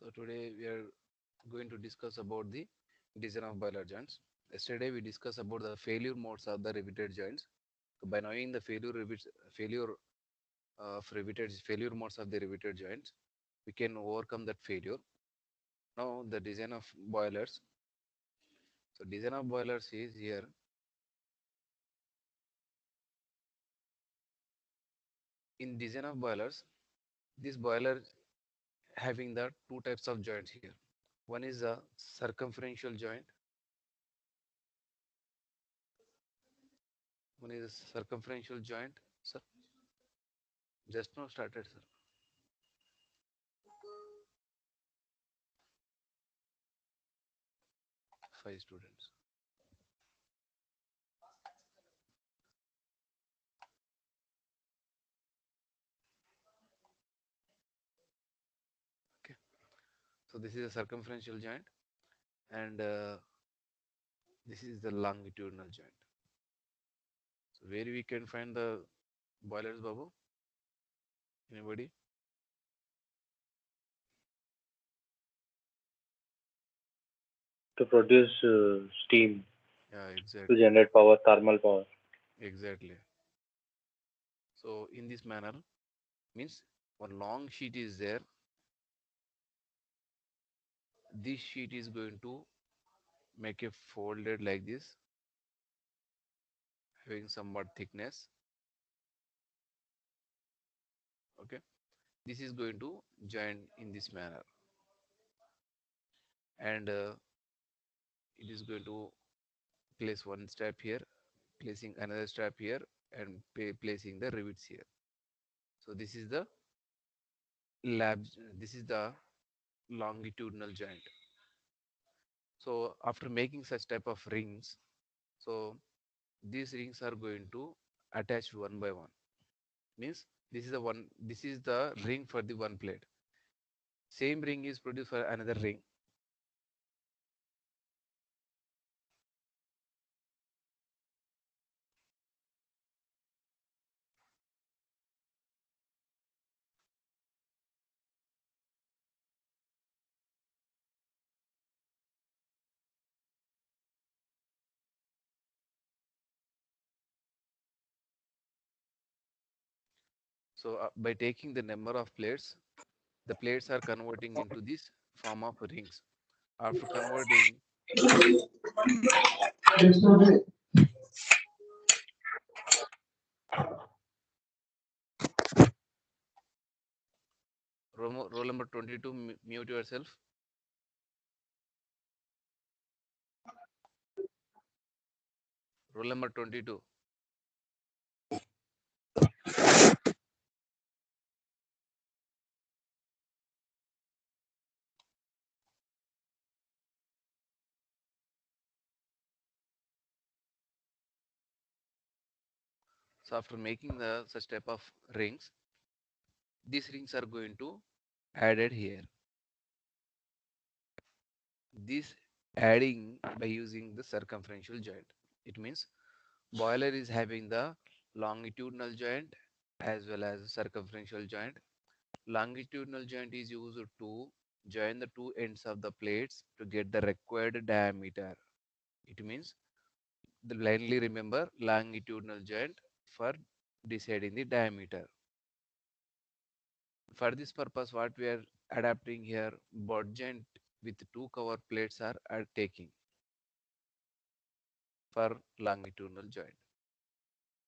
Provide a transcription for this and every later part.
So today we are going to discuss about the design of boiler joints. Yesterday we discussed about the failure modes of the riveted joints. So by knowing the failure of failure modes of the riveted joints, we can overcome that failure. Now the design of boilers. So design of boilers is here. In design of boilers, this boiler having the two types of joints here. One is a circumferential joint. One is a circumferential joint. Sir, just now started, sir. Five students. Okay. So this is a circumferential joint, and this is the longitudinal joint. So where we can find the boilers, Babu? Anybody? To produce steam, Yeah, to exactly, generate power, thermal power. exactly. So in this manner, means one long sheet is there. This sheet is going to make a folded like this, having somewhat thickness. Okay. This is going to join in this manner, and it is going to place one strap here, placing another strap here, and placing the rivets here. So this is the lab. This is the longitudinal joint. So after making such type of rings, so these rings are going to attach one by one. Means this is the one. This is the ring for the one plate. Same ring is produced for another ring. So by taking the number of plates, the plates are converting into this form of rings. After converting, roll number 22, mute yourself. Roll number 22. So after making the such type of rings, these rings are going to added here. This adding by using the circumferential joint. It means boiler is having the longitudinal joint as well as circumferential joint. Longitudinal joint is used to join the two ends of the plates to get the required diameter. It means the blindly remember longitudinal joint for deciding the diameter. For this purpose, what we are adapting here, butt joint with two cover plates are taking for longitudinal joint.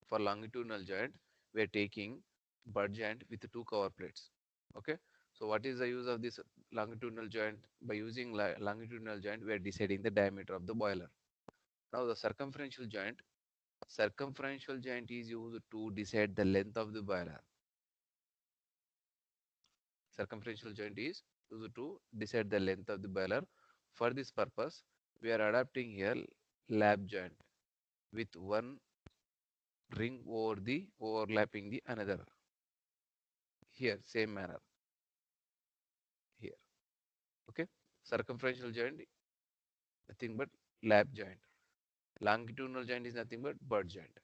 For longitudinal joint, we are taking butt joint with two cover plates. Okay. So what is the use of this longitudinal joint? By using longitudinal joint, we are deciding the diameter of the boiler. Now the circumferential joint is used to decide the length of the boiler. Circumferential joint is used to decide the length of the boiler. For this purpose, we are adapting here lap joint with one ring over the overlapping the another. Here, same manner here. Okay. Circumferential joint, nothing but lap joint. Longitudinal joint is nothing but butt joint.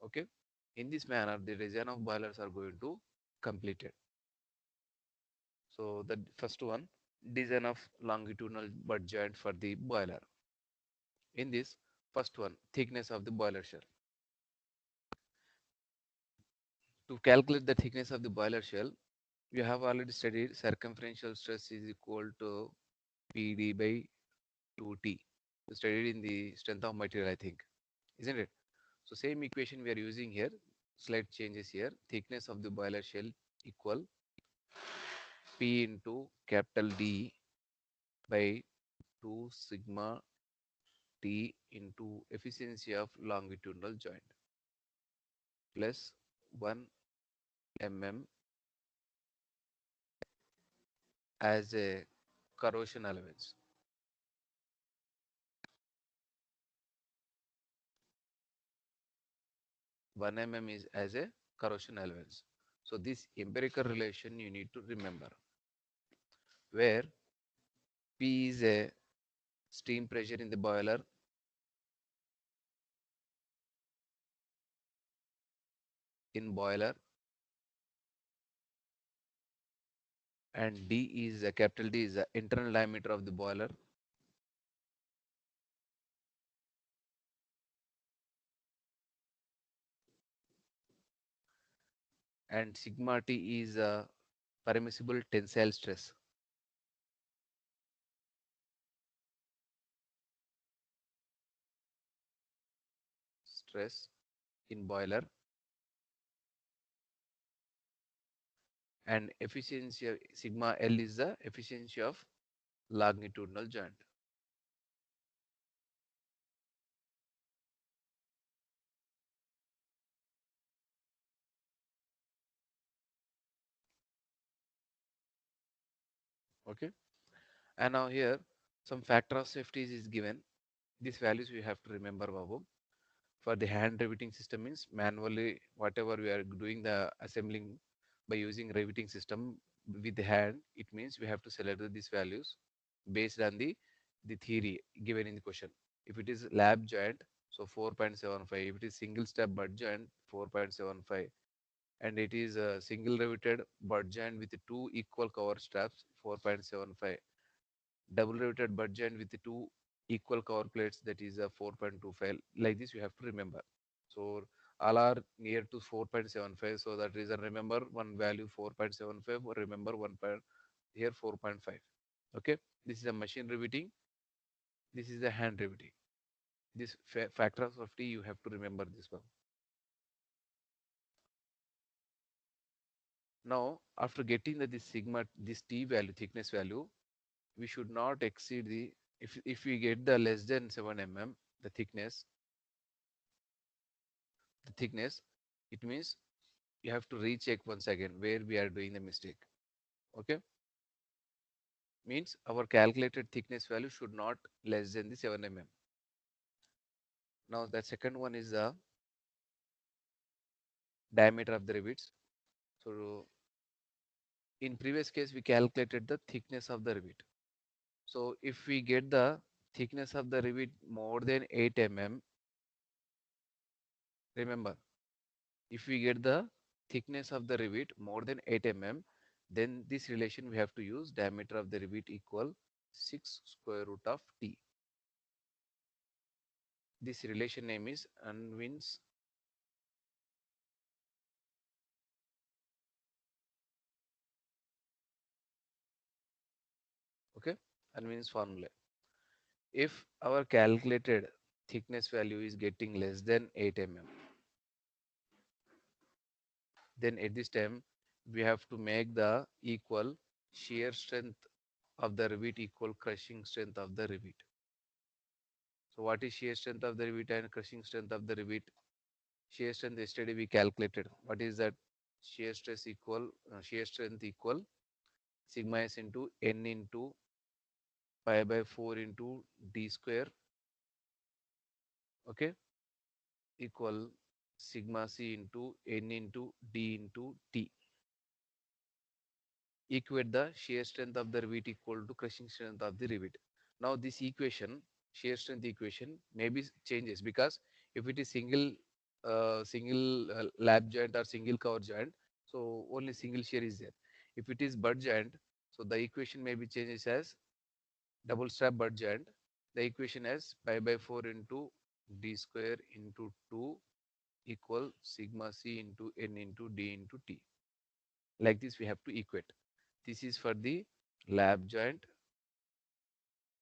Okay. In this manner, the design of boilers are going to completed. So the first one, design of longitudinal butt joint for the boiler. In this first one, thickness of the boiler shell. To calculate the thickness of the boiler shell, you have already studied circumferential stress is equal to PD by 2T. You studied in the strength of material, I think, isn't it? So same equation we are using here. Slight changes here. Thickness of the boiler shell equal P into capital D by 2 sigma T into efficiency of longitudinal joint plus 1 mm as a corrosion allowance. 1 mm is as a corrosion allowance. So this empirical relation you need to remember, where P is a steam pressure in the boiler in boiler, and D is a capital D is the internal diameter of the boiler, and sigma T is a permissible tensile stress in boiler, and efficiency sigma L is the efficiency of longitudinal joint. Okay, and now here some factor of safety is given. These values we have to remember, Babu. For the hand riveting system means manually whatever we are doing the assembling by using riveting system with the hand, it means we have to select these values based on the theory given in the question. If it is lap joint, so 4.75. If it is single step butt joint, 4.75. And it is a single riveted butt joint with two equal cover straps, 4.75. Double riveted butt joint with the two equal cover plates, that is a 4.25. Like this you have to remember. So all are near to 4.75, so that reason remember one value 4.75 or remember one point here 4.5. Okay, this is a machine riveting, this is a hand riveting. This factor of safety you have to remember this one. Now after getting the this sigma, this T value, thickness value, we should not exceed the, if we get the less than 7 mm the thickness, it means you have to recheck once again where we are doing the mistake. Okay, means our calculated thickness value should not less than the 7 mm. Now the second one is the diameter of the rivets. So in previous case we calculated the thickness of the rivet. So if we get the thickness of the rivet more than 8 mm, remember, if we get the thickness of the rivet more than 8 mm, then this relation we have to use diameter of the rivet equal 6 square root of T. This relation name is Unwin's, okay, Unwin's formula. If our calculated thickness value is getting less than 8 mm, then at this time we have to make the equal shear strength of the rivet equal crushing strength of the rivet. So what is shear strength of the rivet and crushing strength of the rivet? Shear strength yesterday we calculated. What is that? Shear strength equal sigma s into n into pi by 4 into d square, okay, equal sigma c into n into d into t. Equate the shear strength of the rivet equal to crushing strength of the rivet. Now this equation, shear strength equation, maybe changes because if it is single lap joint or single cover joint, so only single shear is there. If it is butt joint, So the equation may be changed as double strap butt joint. The equation as pi by 4 into d square into 2 equal sigma c into n into d into t. Like this we have to equate. This is for the lap joint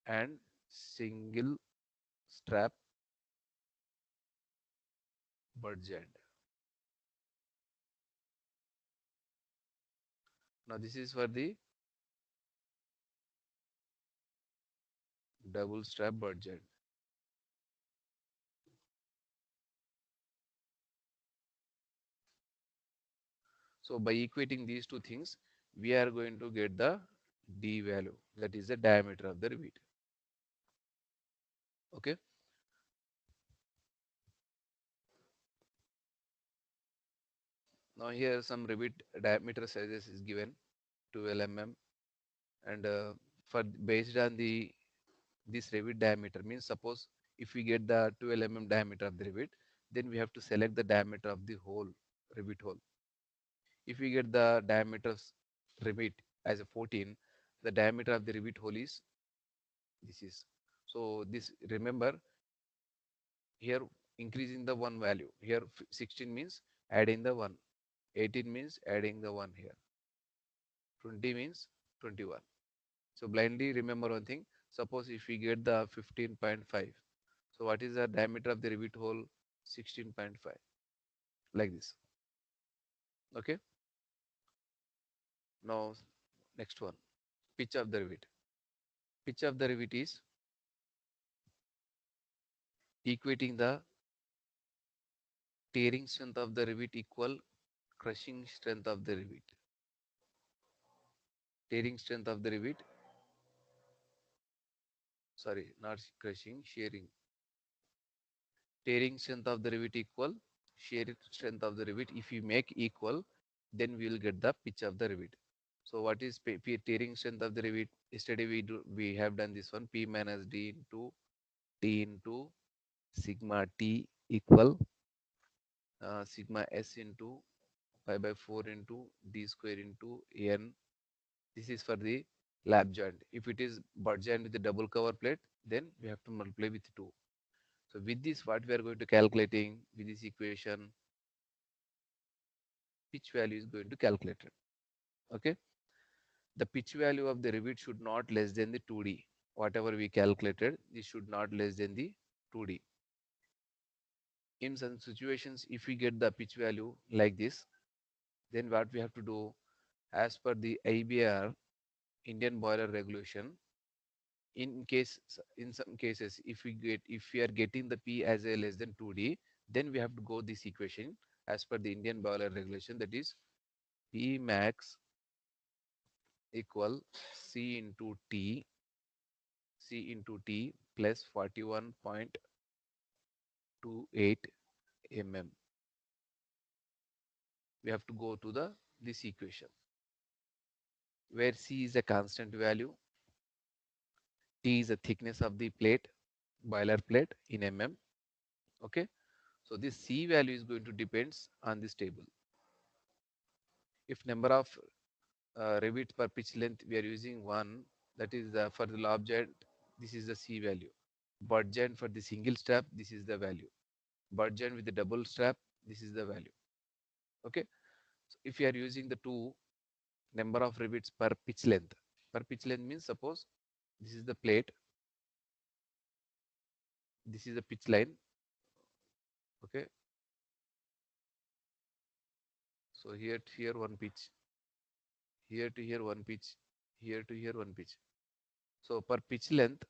and single strap butt joint. Now this is for the double strap butt joint. So by equating these two things, we are going to get the d value, that is the diameter of the rivet. Okay. Now here some rivet diameter sizes is given 12 mm, and for based on the this rivet diameter means, suppose if we get the 12 mm diameter of the rivet, then we have to select the diameter of the whole rivet hole. If we get the diameter of rivet as a 14, the diameter of the rivet hole is this is. So this, remember, here increasing the one value. Here 16 means adding the one, 18 means adding the one here, 20 means 21. So blindly remember one thing. Suppose if we get the 15.5, so what is the diameter of the rivet hole? 16.5, like this. Okay. Now next one, pitch of the rivet. Pitch of the rivet is equating the tearing strength of the rivet equal crushing strength of the rivet. Tearing strength of the rivet, sorry, not crushing, shearing. Tearing strength of the rivet equal shear strength of the rivet. If we make equal, then we will get the pitch of the rivet. So what is tearing strength of the rivet? Yesterday we have done this one, P minus D into T into sigma T equal sigma S into pi by 4 into D square into N. This is for the lap joint. If it is butt joint with the double cover plate, then we have to multiply with 2. So with this, what we are going to calculating with this equation, pitch value is going to calculate it. Okay. The pitch value of the rivet should not less than the 2D. Whatever we calculated, this should not less than the 2D. In some situations, if we get the pitch value like this, then what we have to do, as per the IBR, Indian boiler regulation, in some cases, if we are getting the P as a less than 2D, then we have to go this equation as per the Indian boiler regulation, that is P max equal C into T, C into T plus 41.28 mm. We have to go to the this equation where C is a constant value, T is the thickness of the plate, boiler plate in mm. Okay, so this C value is going to depends on this table. If number of rivets per pitch length we are using 1, that is for the lob joint, this is the C value. Butt joint for the single strap, this is the value. Butt joint with the double strap, this is the value. Okay, so if you are using the 2, number of rivets per pitch length. Per pitch length means, suppose this is the plate, this is the pitch line. Okay, so here to here one pitch, here to here one pitch, here to here one pitch. So per pitch length,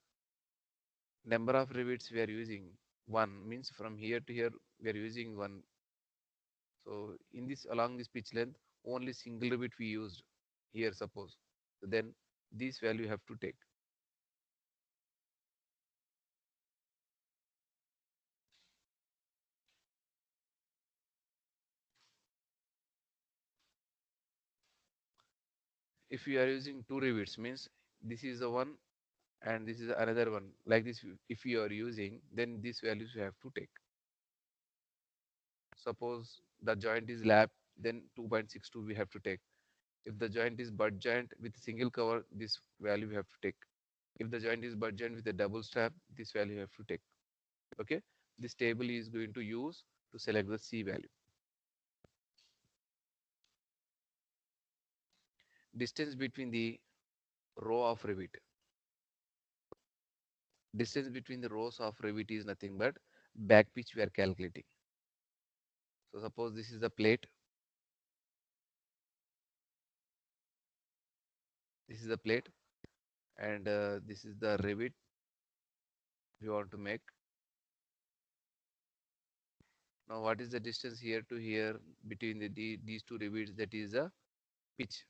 number of rivets we are using 1, means from here to here we are using 1. So in this, along this pitch length, only single rivet we used here, suppose. So then this value you have to take. If you are using 2 rivets, means this is the one and this is another one. Like this, if you are using, then these values you have to take. Suppose the joint is lap, then 2.62 we have to take. If the joint is butt joint with single cover, this value we have to take. If the joint is butt joint with a double strap, this value you have to take. Okay, this table is going to use to select the C value. Distance between the row of rivet. Distance between the rows of rivet is nothing but back pitch we are calculating. So suppose this is the plate, this is the plate, and this is the rivet we want to make. Now what is the distance here to here between these two rivets? That is the pitch.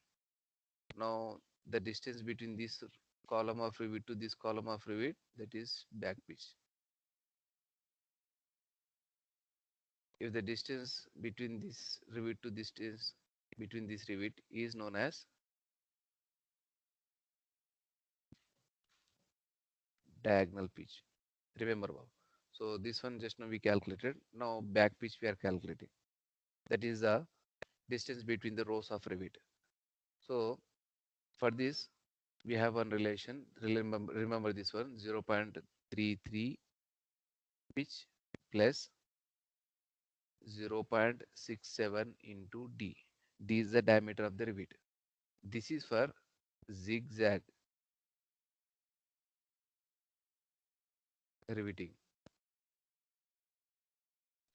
Now the distance between this column of rivet to this column of rivet, that is back pitch. If the distance between this rivet to distance between this rivet is known as diagonal pitch. Remember, Bob. So this one just now we calculated. Now back pitch we are calculating. That is the distance between the rows of rivet. So for this we have one relation. Remember this one, 0.33 pitch plus 0.67 into D. D is the diameter of the rivet. This is for zigzag riveting.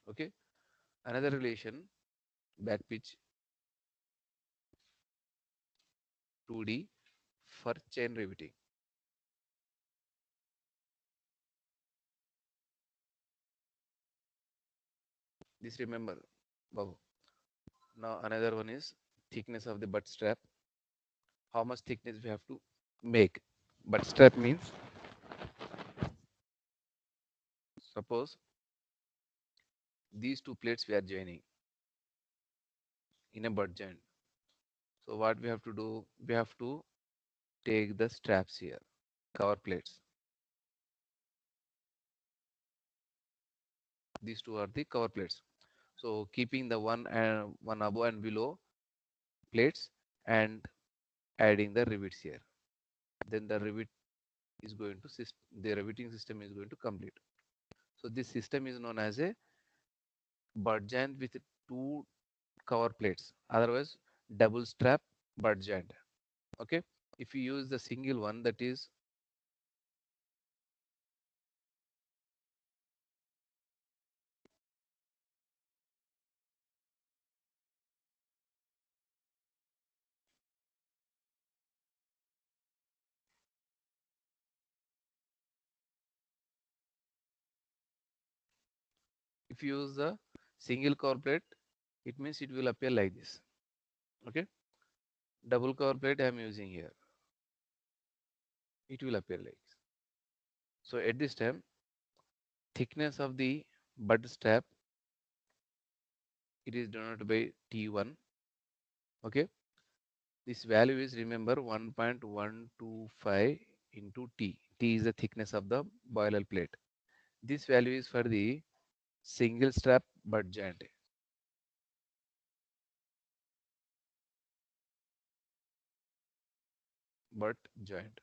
Okay. Another relation, back pitch 2D for chain riveting. This remember, Babu. Now another one is thickness of the butt strap. How much thickness we have to make? Butt strap means, suppose these two plates we are joining in a butt joint. So what we have to do? We have to take the straps here, cover plates. These two are the cover plates. So keeping the one above and below plates and adding the rivets here. Then the rivet is going to the riveting system is going to complete. So this system is known as a butt joint with two cover plates, otherwise double strap butt joint. Okay, if you use the single one, that is if you use the single cover plate, it means it will appear like this. Okay, double cover plate I am using here, it will appear like this. So at this time, thickness of the butt strap, it is denoted by T1. Okay, this value is, remember, 1.125 into T. T is the thickness of the boiler plate. This value is for the single strap butt joint. Butt joint.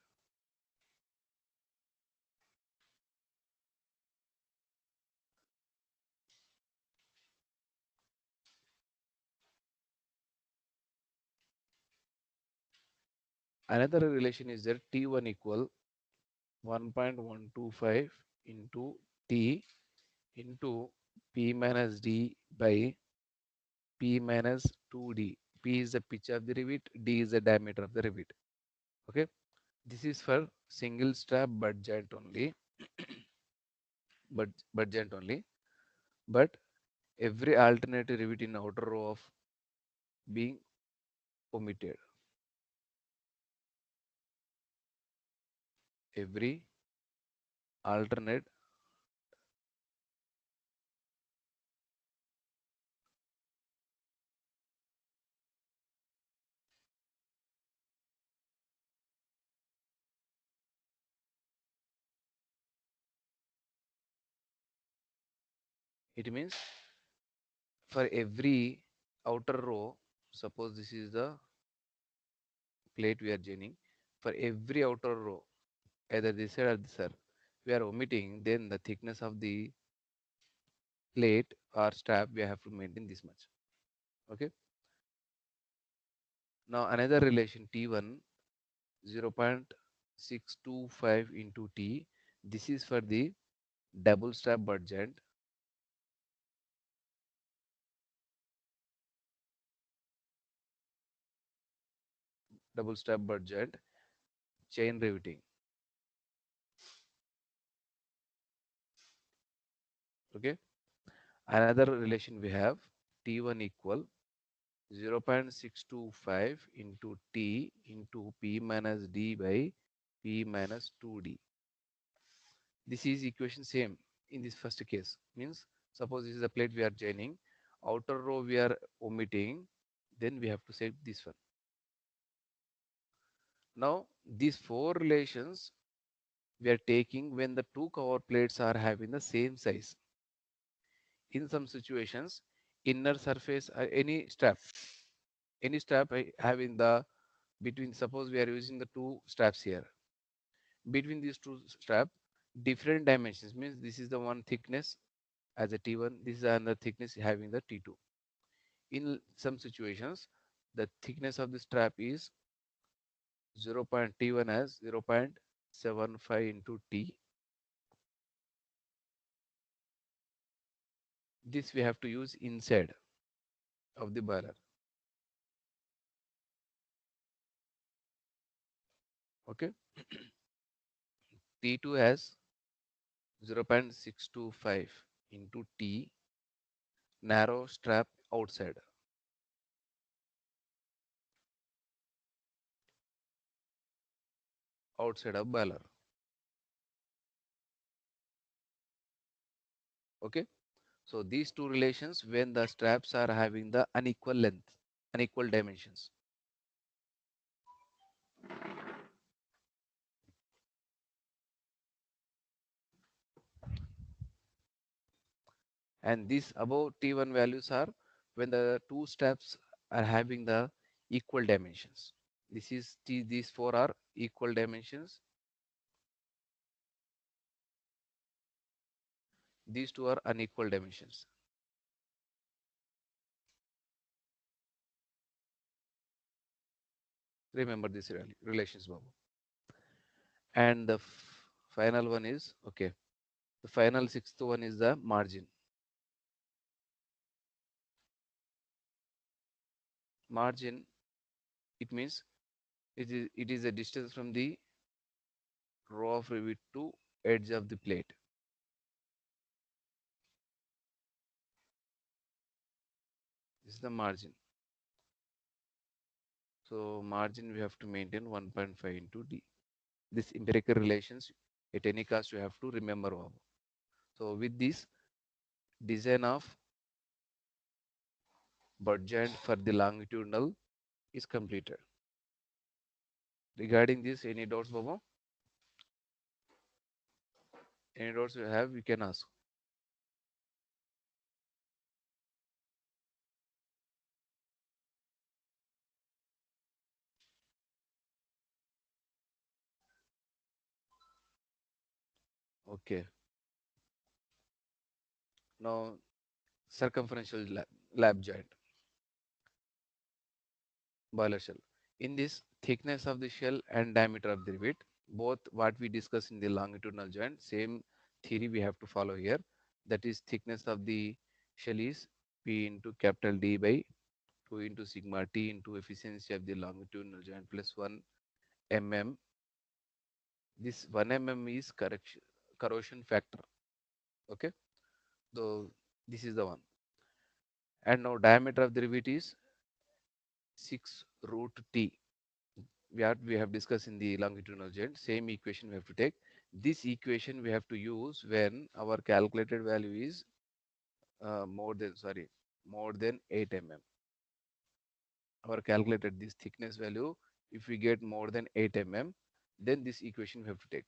Another relation is that T1 equal 1.125 into T into P minus D by P minus 2D. P is the pitch of the rivet, D is the diameter of the rivet. Okay, this is for single strap butt joint only, butt joint only. But every alternative rivet in outer row of being omitted. Every alternate it means for every outer row, suppose this is the plate we are joining, for every outer row, either this side or this side, we are omitting, then the thickness of the plate or strap we have to maintain this much. Okay. Now another relation T1 0.625 into T. This is for the double strap butt joint, double strap butt joint chain riveting. Okay. Another relation we have T1 equal 0.625 into T into P minus D by P minus 2D. This is equation same in this first case. Means suppose this is the plate we are joining, outer row we are omitting, then we have to set this one. Now these four relations we are taking when the two cover plates are having the same size. In some situations, inner surface any strap having the between, suppose we are using the two straps here, between these two strap different dimensions, means this is the one thickness as a T1, this is another thickness having the T2. In some situations the thickness of the strap is 0.T1 as 0.75 into T. This we have to use inside of the boiler. Okay. T2 has 0.625 into T, narrow strap outside of boiler. Okay. So these two relations when the straps are having the unequal length, unequal dimensions. And these above T1 values are when the two straps are having the equal dimensions. This is these four are equal dimensions. These two are unequal dimensions. Remember these relations, Babu. And the final one is okay. The final sixth one is the margin. Margin, it means it is a distance from the row of rivet to edge of the plate. This is the margin. So margin we have to maintain 1.5 into D. This empirical relations at any cost you have to remember, Babu. So with this design of butt joint for the longitudinal is completed. Regarding this, any doubts, Babu? Any doubts you have, you can ask. Okay. Now circumferential lap joint, boiler shell. In this, thickness of the shell and diameter of the rivet, both what we discussed in the longitudinal joint, same theory we have to follow here. That is thickness of the shell is P into capital D by 2 into sigma T into efficiency of the longitudinal joint plus 1 mm. This 1 mm is corrosion factor. Okay. So this is the one. And now diameter of the rivet is 6 root T. We have discussed in the longitudinal joint. Same equation we have to take. This equation we have to use when our calculated value is more than 8 mm. Our calculated this thickness value, if we get more than 8 mm, then this equation we have to take.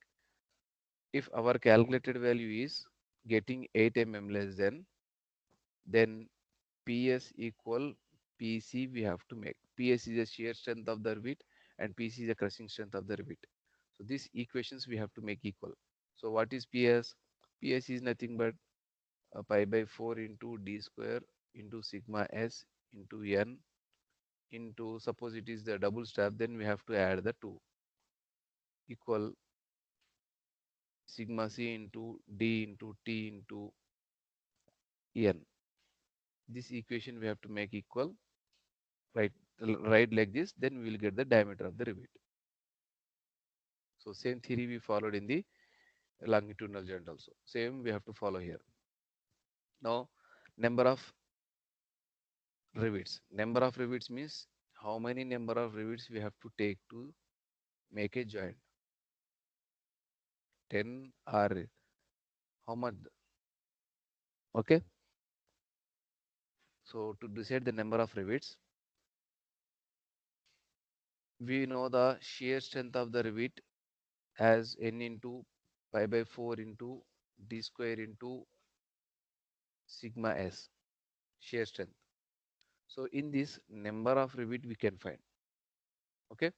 If our calculated value is getting 8 mm less than, then PS equal PC we have to make. PS is a shear strength of the rivet and Pc is the crushing strength of the rivet. So these equations we have to make equal. So what is Ps? Ps is nothing but pi by 4 into d square into sigma s into n into, suppose it is the double strap, then we have to add the 2 equal sigma c into d into t into n. This equation we have to make equal, right? Right, like this, then we will get the diameter of the rivet. So same theory we followed in the longitudinal joint also. Same we have to follow here. Now, number of rivets. Number of rivets means how many number of rivets we have to take to make a joint. 10 or how much? Okay. So to decide the number of rivets, we know the shear strength of the rivet as n into pi by 4 into d square into sigma s, shear strength. So in this number of rivet we can find. Okay.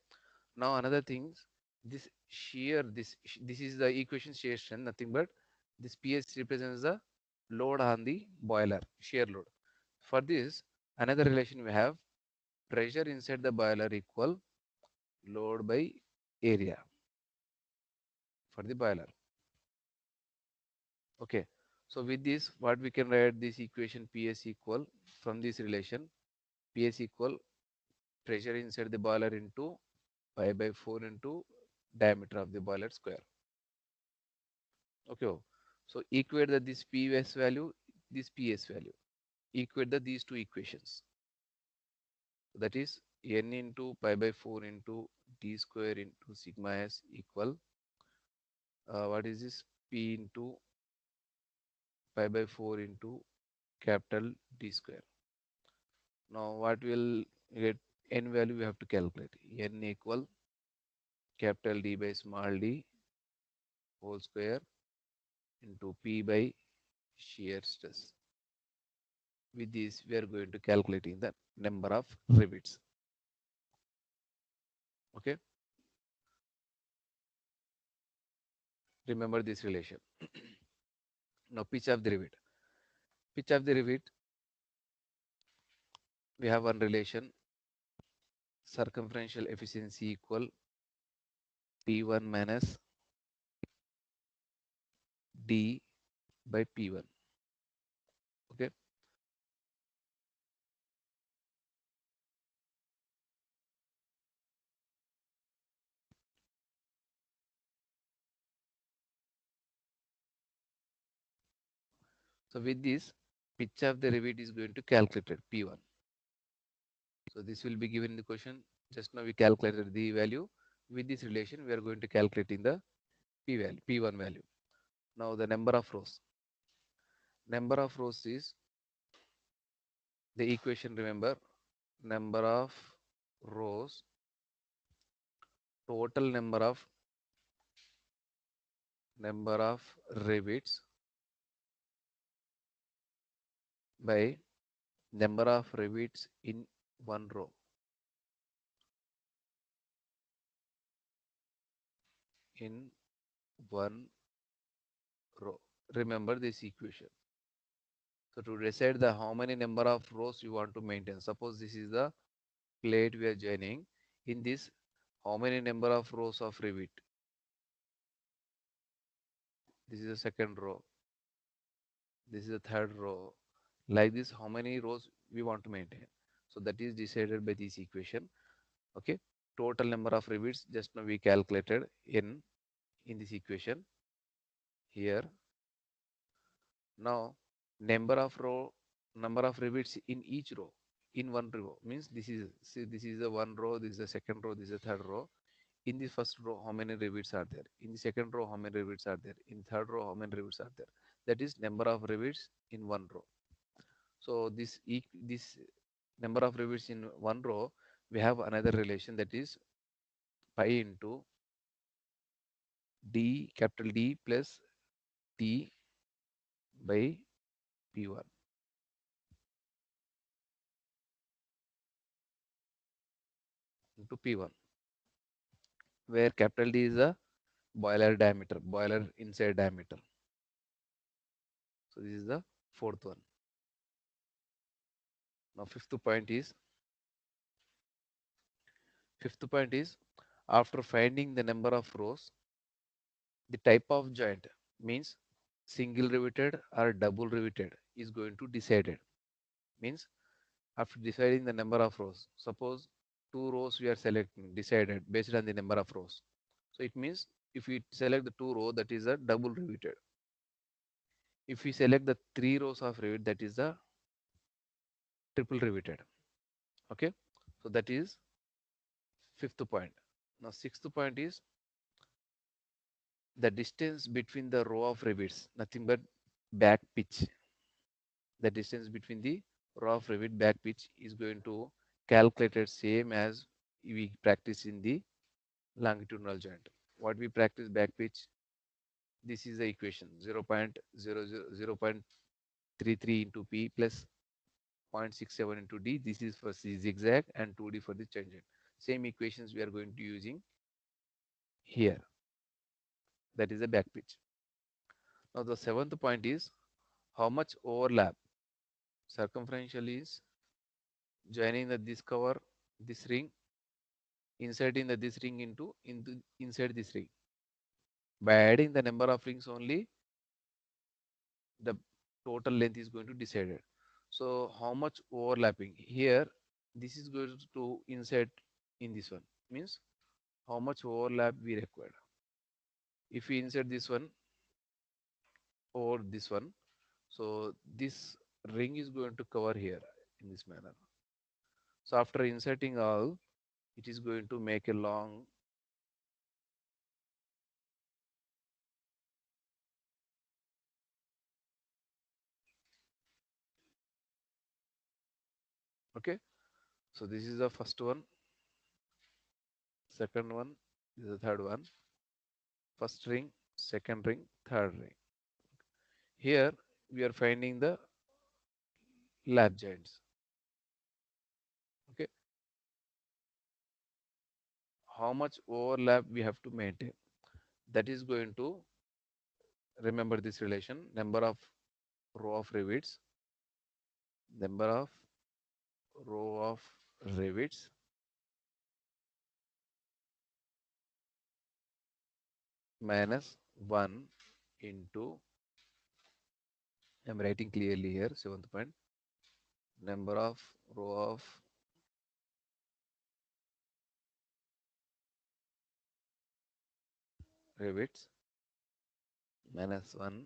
Now another things, this shear, this is the equation shear strength, nothing but this PS represents the load on the boiler, shear load. For this, another relation we have, pressure inside the boiler equal load by area for the boiler. Okay. So with this, what we can write this equation PS equal, from this relation, PS equal pressure inside the boiler into pi by 4 into diameter of the boiler square. Okay. So equate this PS value, this PS value. Equate these two equations. That is n into pi by 4 into d square into sigma s equal, what is this, p into pi by 4 into capital D square. Now what will get, n value we have to calculate. N equal capital D by small d whole square into P by shear stress. With this, we are going to calculating the number of rivets. Okay. Remember this relation. Now pitch of the rivet. Pitch of the rivet, we have one relation, circumferential efficiency equal P1 minus D by P1. Okay. So with this, pitch of the rivet is going to calculate P1. So this will be given in the question. Just now we calculated the value. With this relation, we are going to calculate in the P value, P1 value. Now the number of rows. Number of rows is the equation, remember, number of rows, total number of rivets by number of rivets in one row. In one row. Remember this equation. So to decide the how many number of rows you want to maintain. Suppose this is the plate we are joining. In this, how many number of rows of rivet? This is the second row. This is the third row. Like this, how many rows we want to maintain? So that is decided by this equation. Okay. Total number of rivets just now we calculated in this equation here. Now number of rivets in each row, in one row, means this is, see, this is the one row, this is the second row, this is the third row. In the first row, how many rivets are there? In the second row, how many rivets are there? In third row, how many rivets are there? That is number of rivets in one row. So this number of rivets in one row, we have another relation, that is pi into D, capital D plus T by P1 into P1. where capital D is the boiler diameter, boiler inside diameter. So this is the fourth one. Now fifth point is after finding the number of rows, the type of joint means single riveted or double riveted is going to decided. Means after deciding the number of rows, suppose two rows we are selecting decided based on the number of rows. So it means if we select the two row, that is a double riveted. If we select the three rows of rivet, that is the triple riveted. Okay, so that is fifth point. Now sixth point is the distance between the row of rivets, nothing but back pitch. The distance between the row of rivet back pitch is going to calculated same as we practice in the longitudinal joint. What we practice back pitch, this is the equation 0.33 into P plus 0.67 into D. This is for zigzag and 2D for the tangent. Same equations we are going to using here. That is the back pitch. Now the seventh point is how much overlap circumferential is joining the this cover, this ring, inserting the this ring into inside this ring. By adding the number of rings only, the total length is going to decided. So how much overlapping here? This is going to insert in this one. Means how much overlap we require. If we insert this one over this one, so this ring is going to cover here in this manner. So after inserting all, it is going to make a long. Okay, so this is the first one, second one, this is the third one, first ring, second ring, third ring. Here we are finding the lap joints. Okay, how much overlap we have to maintain? That is going to remember this relation: number of row of rivets, number of row of rivets minus 1 into, I'm writing clearly here, seventh point, number of row of rivets minus 1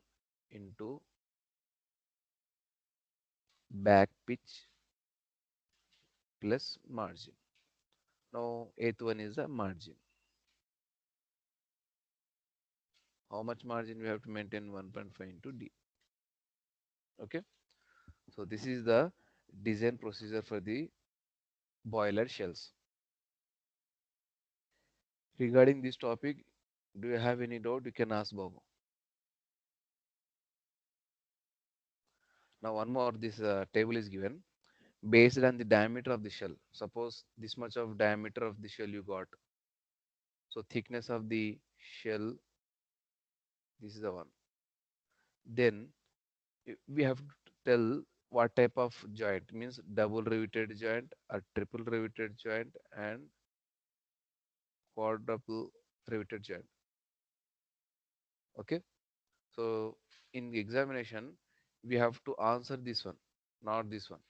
into back pitch plus margin. Now eighth one is the margin. How much margin we have to maintain? 1.5 into D. Okay, so this is the design procedure for the boiler shells. Regarding this topic, do you have any doubt? You can ask Babu. Now one more, this table is given based on the diameter of the shell. Suppose this much of diameter of the shell you got. So thickness of the shell, this is the one. Then we have to tell what type of joint, means double riveted joint or triple riveted joint and quadruple riveted joint. Okay, so in the examination we have to answer this one, not this one.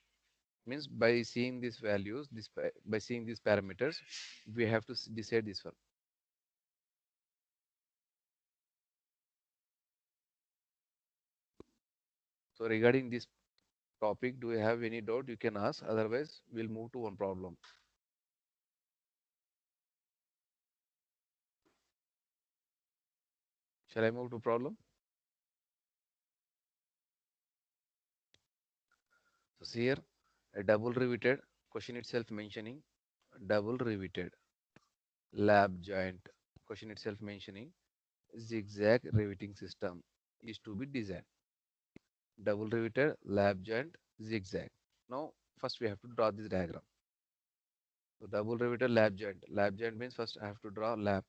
Means by seeing these values, by seeing these parameters, we have to decide this one. So regarding this topic, do you have any doubt? You can ask, otherwise we'll move to one problem. Shall I move to problem? So see here, a double riveted, question itself mentioning double riveted lap joint, question itself mentioning zigzag riveting system is to be designed. Double riveted lap joint zigzag. Now first we have to draw this diagram. So double riveted lap joint. Lap joint means first I have to draw lap.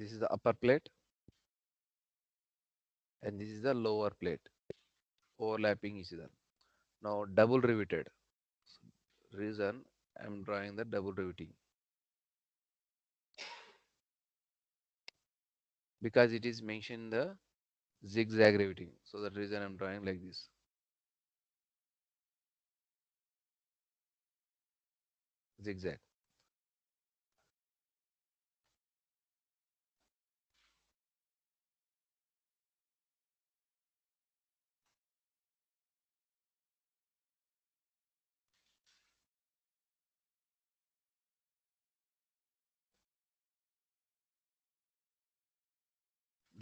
This is the upper plate and this is the lower plate overlapping each other. Now double riveted. Reason I'm drawing the double riveting because it is mentioned the zigzag riveting. So the reason I'm drawing like this. Zigzag.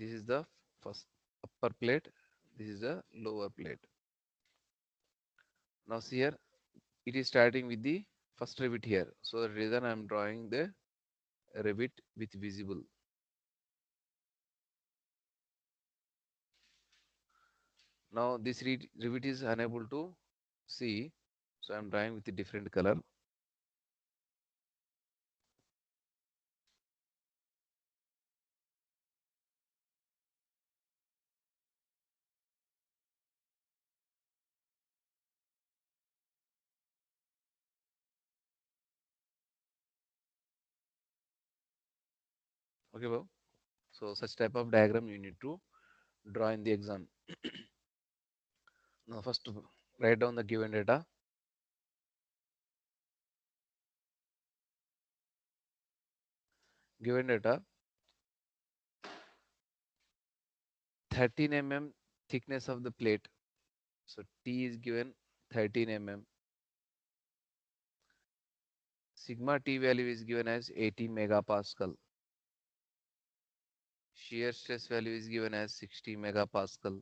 This is the first upper plate. This is the lower plate. Now see here, it is starting with the first rivet here. So the reason I'm drawing the rivet with visible. Now this rivet is unable to see. So I'm drawing with a different color. Okay, Bob? So such type of diagram you need to draw in the exam. Now first write down the given data. Given data 13 mm thickness of the plate. So T is given 13 mm. Sigma T value is given as 80 megapascal. Shear stress value is given as 60 megapascal.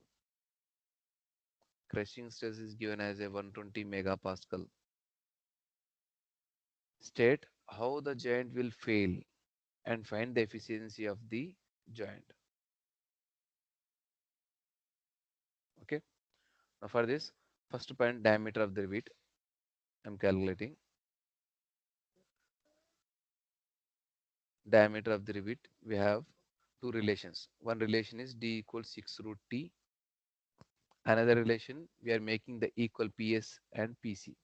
Crushing stress is given as a 120 megapascal. State how the joint will fail and find the efficiency of the joint. Okay. Now for this, first point diameter of the rivet. I'm calculating diameter of the rivet. We have two relations. One relation is D equals 6 root T. Another relation we are making the equal PS and PC.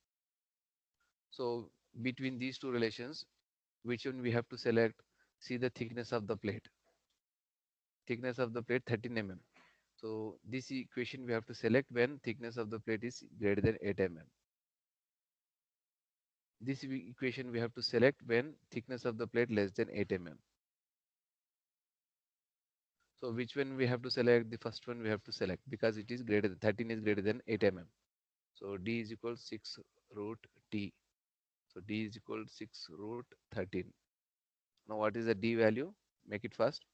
So between these two relations, which one we have to select? See the thickness of the plate. Thickness of the plate 13 mm. So this equation we have to select when thickness of the plate is greater than 8 mm. This equation we have to select when thickness of the plate less than 8 mm. So which one we have to select? The first one we have to select because it is greater than 13 is greater than 8 mm. So D is equal 6 root T. So D is equal 6 root 13. Now what is the D value? Make it fast.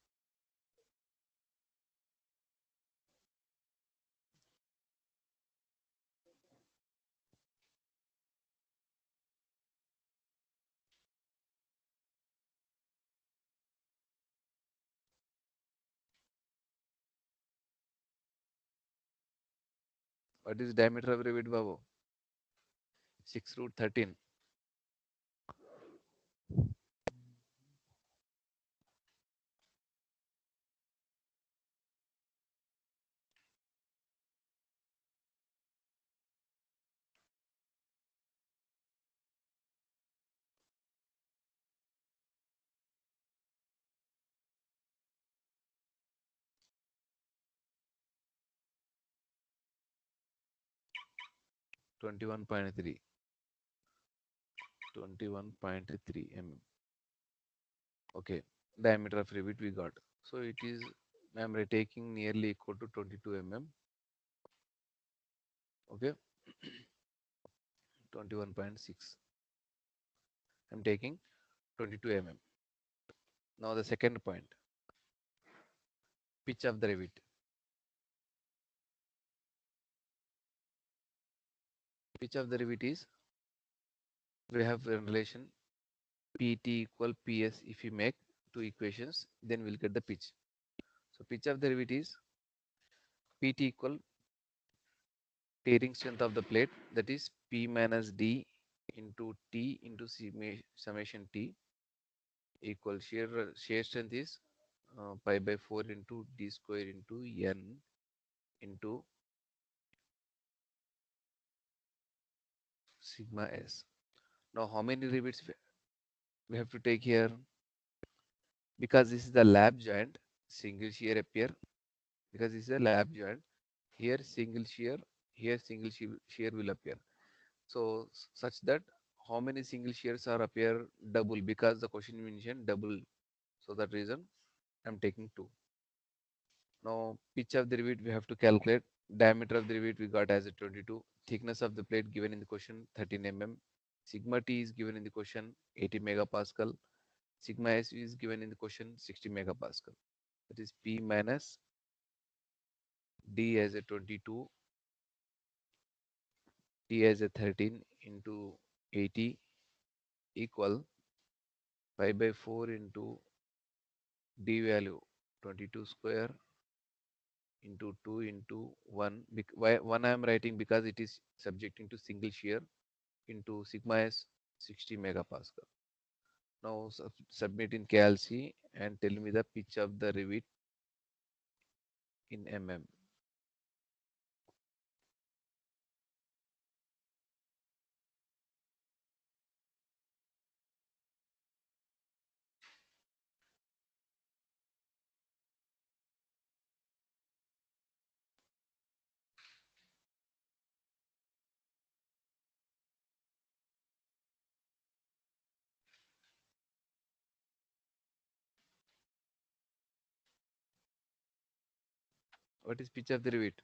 What is diameter of rivet, Babu? 6 root 13. 21.3. 21.3 mm. Okay, diameter of rivet we got. So it is, I am taking nearly equal to 22 mm. Okay, 21.6. I'm taking 22 mm. Now the second point, pitch of the rivet. Pitch of the rivet is, we have a relation PT equal PS. If you make two equations, then we'll get the pitch. So pitch of the rivet is PT equal tearing strength of the plate, that is P minus D into T into summation T equal shear strength is pi by 4 into d square into n into sigma s. Now, how many rivets we have to take here? Because this is the lap joint, single shear appear. Because this is a lap joint, here single shear, here single shear will appear. So, such that how many single shears are appear? Double, because the question mentioned double. So, that reason I'm taking 2. Now, pitch of the rivet we have to calculate. Diameter of the rivet we got as a 22. Thickness of the plate given in the question 13 mm. Sigma T is given in the question 80 megapascal. Sigma S is given in the question 60 megapascal. That is P minus D as a 22, T as a 13 into 80 equal pi by 4 into D value 22 square into 2 into 1. Why 1 I am writing? Because it is subjecting to single shear into sigma s 60 megapascal. Now submit in KLC and tell me the pitch of the rivet in mm. What is pitch of the rivet?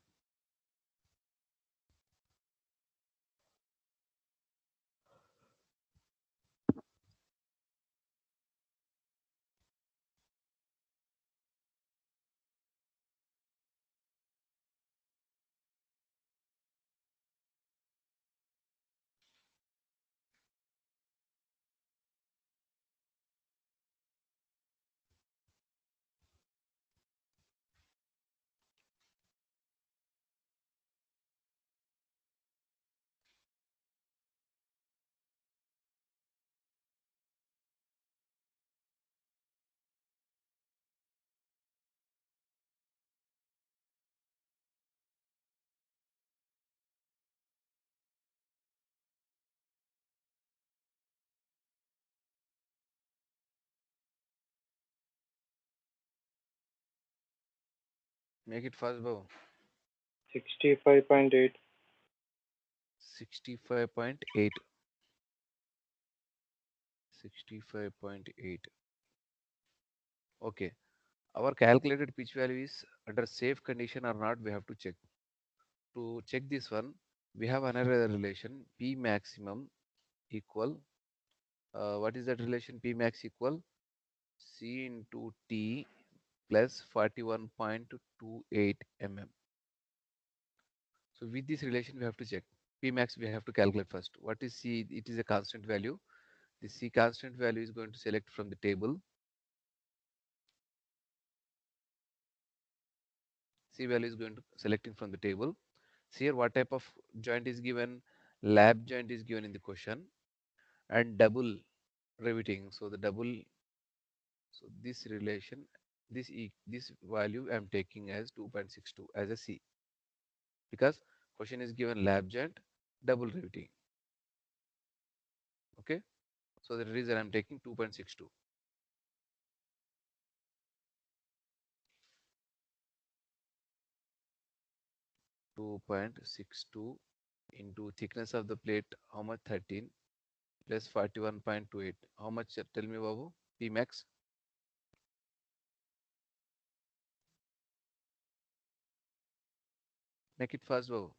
Make it fast, Babu. 65.8. 65.8. 65.8. Okay. Our calculated pitch value is under safe condition or not, we have to check. To check this one, we have another relation P maximum equal, what is that relation? P max equal C into T plus 41.28 mm. So with this relation, we have to check. P max we have to calculate first. What is C? It is a constant value. The C constant value is going to select from the table. C value is going to selecting from the table. See here what type of joint is given. Lap joint is given in the question and double riveting. So the double, so this relation, this value I am taking as 2.62 as a C, because question is given lap joint double riveting. Okay, so the reason I am taking 2.62. 2.62 into thickness of the plate, how much? 13 plus 41.28. How much? Tell me, Babu. P max. Make it fast, Babu.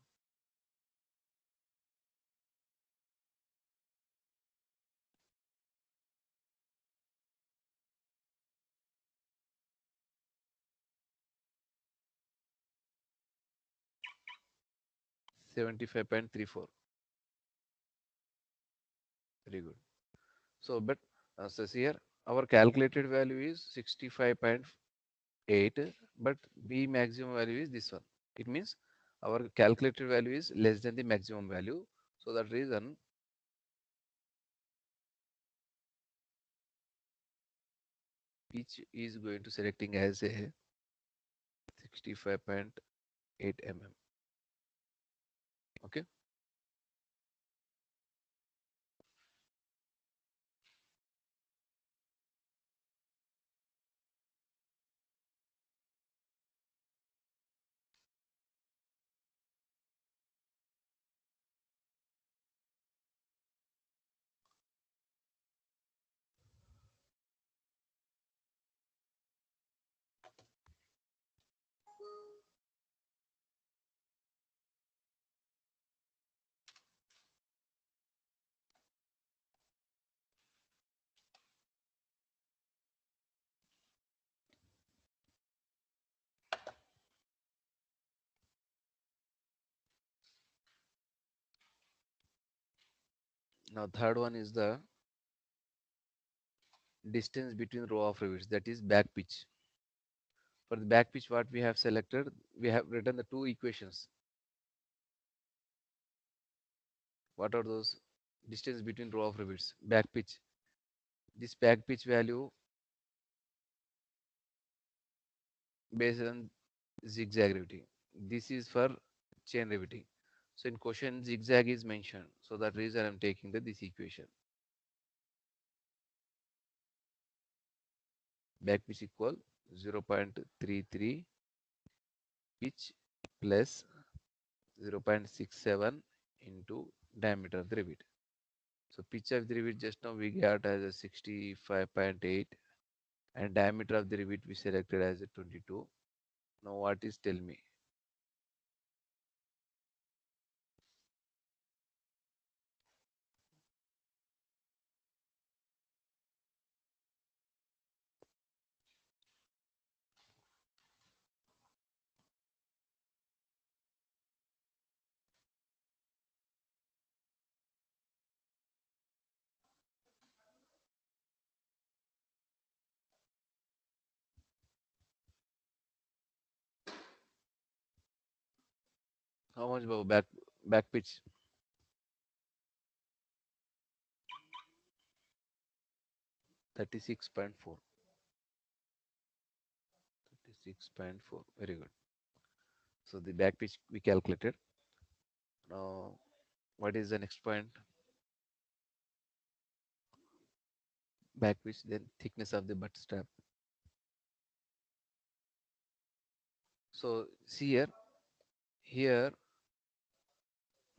75.34. Very good. So, but says here our calculated value is 65.8, but B maximum value is this one. It means our calculated value is less than the maximum value. So that reason pitch is going to selecting as a 65.8 mm. Okay. Now third one is the distance between row of rivets, that is back pitch. For the back pitch, what we have selected, we have written the two equations. What are those? Distance between row of rivets, back pitch. This back pitch value based on zigzag riveting. This is for chain riveting. So in question, zigzag is mentioned. So that reason I'm taking this equation. Back pitch equal 0.33 pitch plus 0.67 into diameter of the rivet. So pitch of the rivet just now we got as a 65.8 and diameter of the rivet we selected as a 22. Now what is tell me? How much about back pitch? 36.4. 36.4. Very good. So the back pitch we calculated. Now what is the next point? Back pitch, then thickness of the butt strap. So see here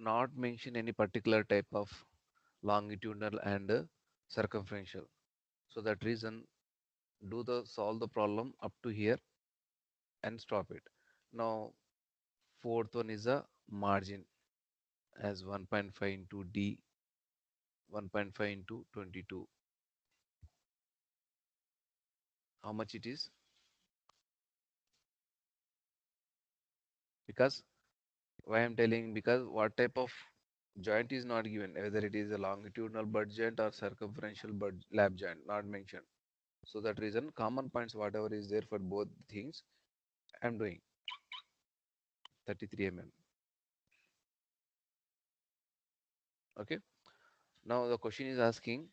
not mention any particular type of longitudinal and circumferential. So that reason do the solve the problem up to here and stop it. Now fourth one is a margin as 1.5 into D, 1.5 into 22. How much it is? Because why I'm telling, because what type of joint is not given, whether it is a longitudinal butt joint or circumferential butt lap joint, not mentioned. So that reason common points whatever is there for both things I'm doing 33 mm. Okay. Now the question is asking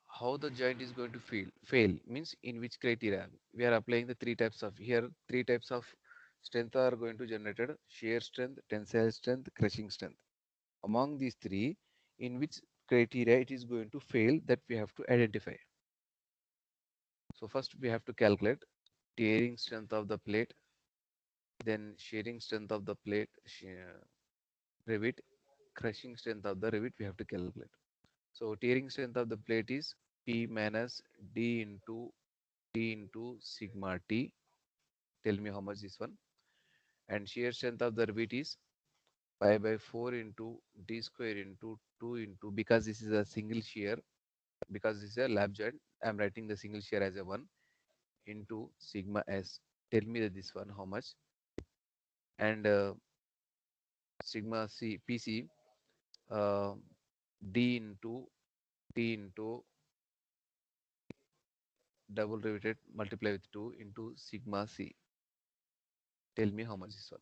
how the joint is going to fail means in which criteria we are applying the three types of strength are going to generated: shear strength, tensile strength, crushing strength. Among these three, in which criteria it is going to fail, that we have to identify. So first we have to calculate tearing strength of the plate, then shearing strength of the plate, rivet, crushing strength of the rivet we have to calculate. So tearing strength of the plate is P minus D into T into sigma T. Tell me how much this one. And shear strength of the rivet is pi by 4 into D square into 2 into, because this is a single shear, because this is a lap joint, I am writing the single shear as a 1 into sigma S. Tell me that this one how much. And sigma C PC, uh, D into T into double riveted multiply with 2 into sigma C. Tell me how much this one.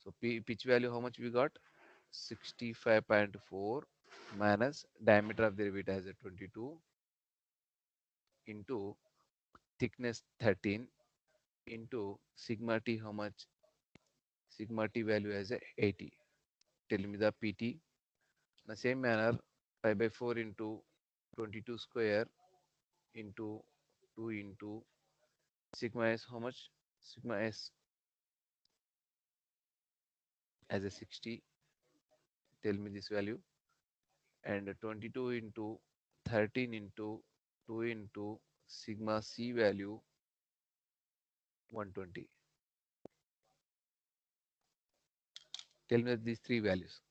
So pitch value how much we got? 65.4 minus diameter of the rivet as a 22 into thickness 13 into sigma t, how much? Sigma t value as a 80. Tell me the PT. In the same manner, pi by 4 into 22 square into 2 into sigma s, how much? Sigma s as a 60. Tell me this value. And 22 into 13 into 2 into sigma c value 120. Tell me these three values.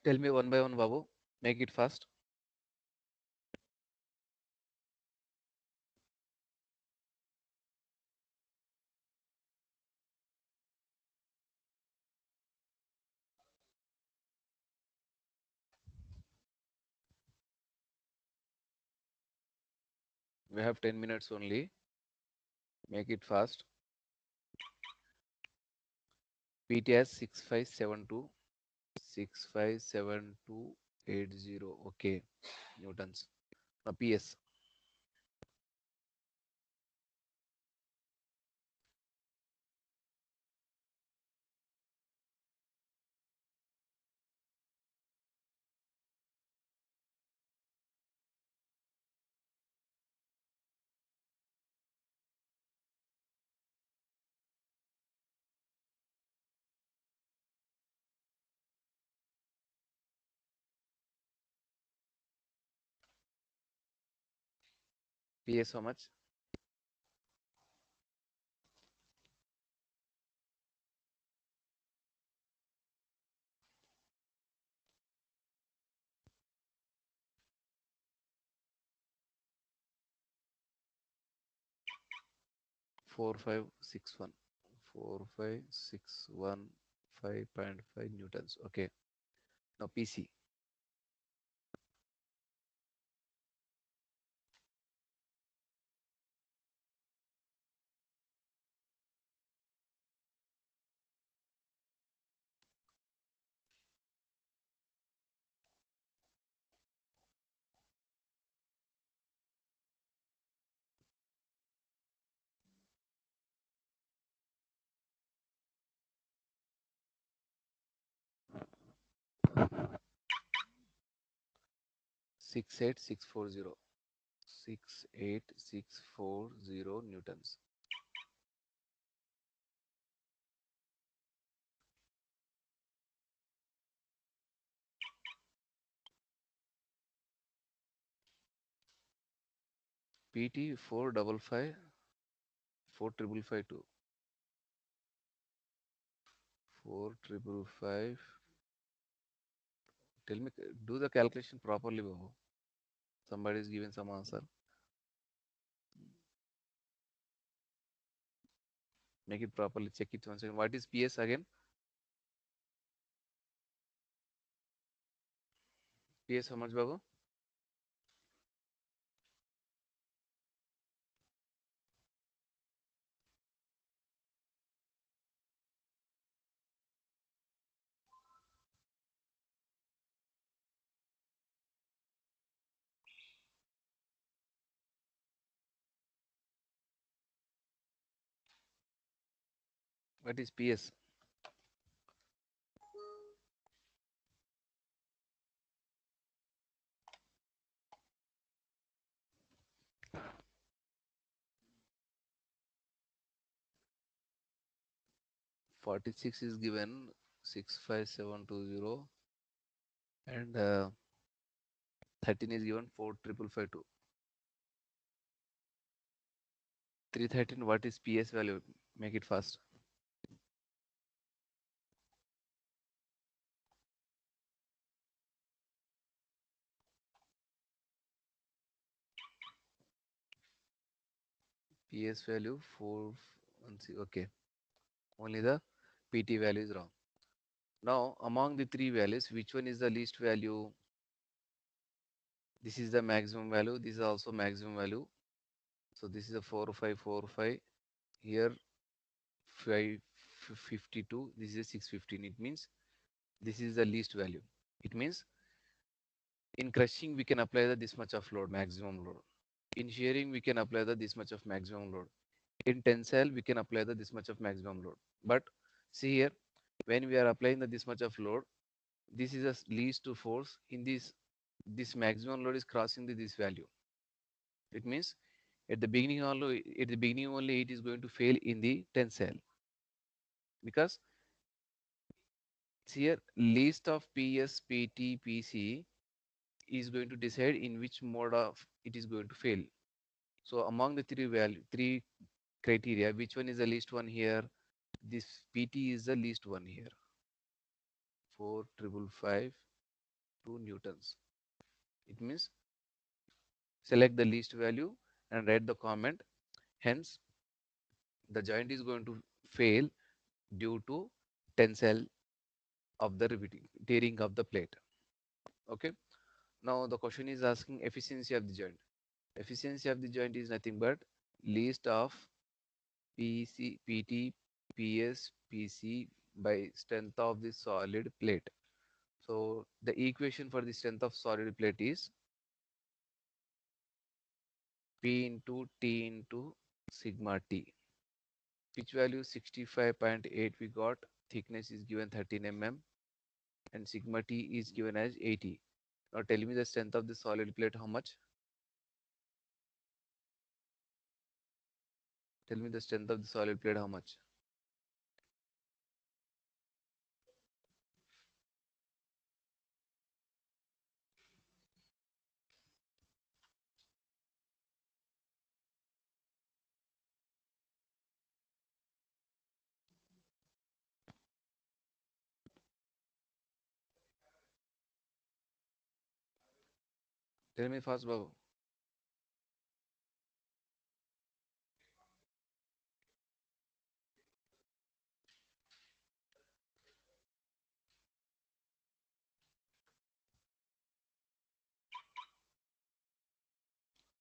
Tell me one by one, Babu. Make it fast. We have 10 minutes only. Make it fast. PT as 6572. 657280. Okay. Newtons. Now PS. PS how much? 4561. 4561. 5.5 newtons. Okay. Now PC. Six eight six four zero. 68640 newtons. PT 455 4552. 4555. Tell me, do the calculation properly, Babu. Somebody is giving some answer. Make it properly. Check it once again. What is PS again? PS how much, Babu? What is PS? Forty-six is given 65720 and 13 is given 4552. 313. What is PS value? Make it fast. PS value 4, okay, only the PT value is wrong. Now, among the three values, which one is the least value? This is the maximum value. This is also maximum value. So this is a 4545. Here 552. This is a 615. It means this is the least value. It means in crushing we can apply the this much of load, maximum load. In shearing we can apply the this much of maximum load. In tensile we can apply the this much of maximum load. But see here, when we are applying the this much of load, this is a least to force. In this maximum load is crossing this value. It means at the beginning only it is going to fail in the tensile, because here list of PS, PT, PC is going to decide in which mode of it is going to fail. So among the three criteria, which one is the least one here? This PT is the least one here. 4,552 newtons. It means select the least value and write the comment. Hence, the joint is going to fail due to tensile of the riveting, tearing of the plate. Okay. Now the question is asking efficiency of the joint. Efficiency of the joint is nothing but least of PC, PT, PS, PC by strength of the solid plate. So the equation for the strength of solid plate is P into T into sigma T. Pitch value 65.8 we got. Thickness is given 13 mm and sigma T is given as 80. Now tell me the strength of the solid plate how much? Tell me the strength of the solid plate how much? Tell me fast, Babu.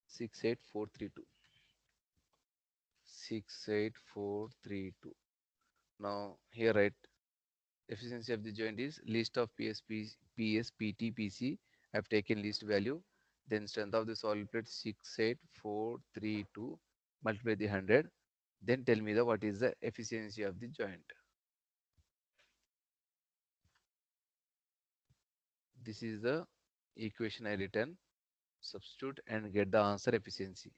68432. 68432. Now here right, efficiency of the joint is list of PSP, PS, PT, PC. I've taken list value. Then strength of the solid plate 68432. Multiply the 100. Then tell me the what is the efficiency of the joint. This is the equation I written. Substitute and get the answer efficiency.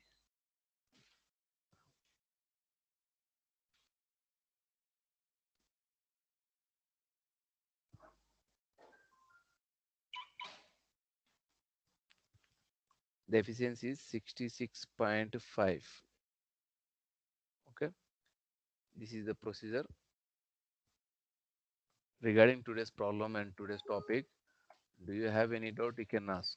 The efficiency is 66.5. Okay. This is the procedure. Regarding today's problem and today's topic, do you have any doubt? You can ask.